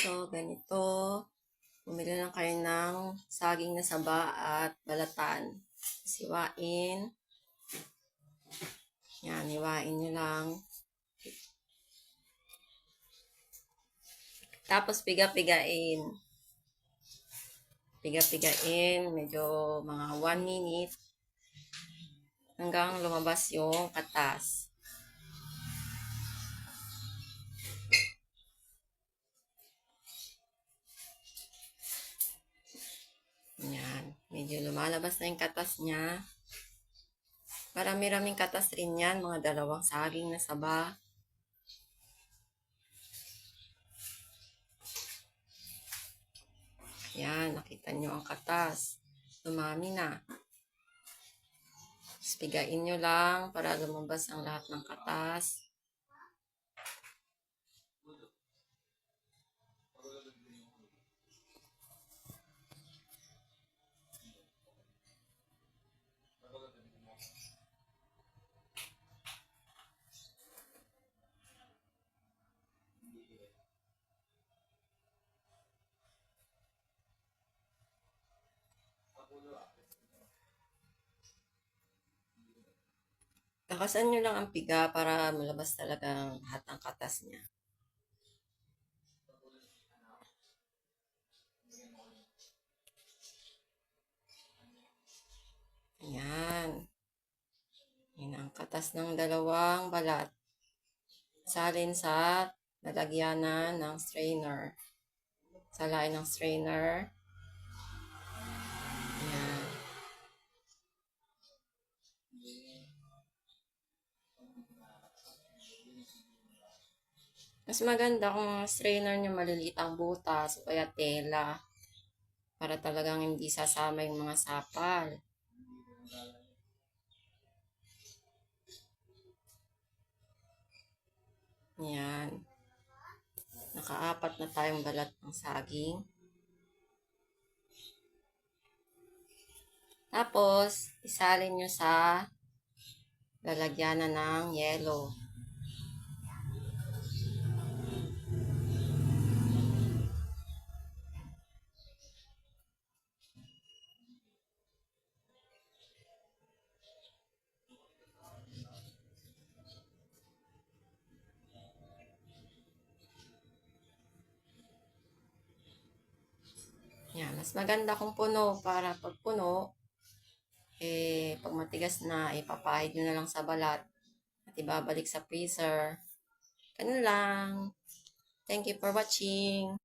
So, ganito. Bumili lang kayo ng saging na saba at balatan. Siwain. Yan, hiwain nyo lang. Tapos, piga-pigain. Piga-pigain. Medyo mga 1 minute. Hanggang lumabas yung katas. Yan. Medyo lumalabas na yung katas niya. Marami-raming katas rin yan. Mga 2 saging na saba. Yan. Nakita nyo ang katas. Lumami na. Pigain nyo lang para lumabas ang lahat ng katas. Lakasan nyo lang ang piga para malabas talaga lahat ng katas niya. Ayan. Yan ang katas ng 2 balat. Salin sa lalagyanan ng strainer. Salain ng strainer. Ayan. Mas maganda kung strainer nyo maliliit ang butas o kaya tela. Para talagang hindi sasama yung mga sapal. Yan. Naka-4 na tayong balat ng saging. Tapos, isalin nyo sa lalagyanan ng yelo. Yan, mas maganda kung puno para pag puno, pag matigas na, ipapahid nyo na lang sa balat at ibabalik sa freezer. Ganun lang. Thank you for watching.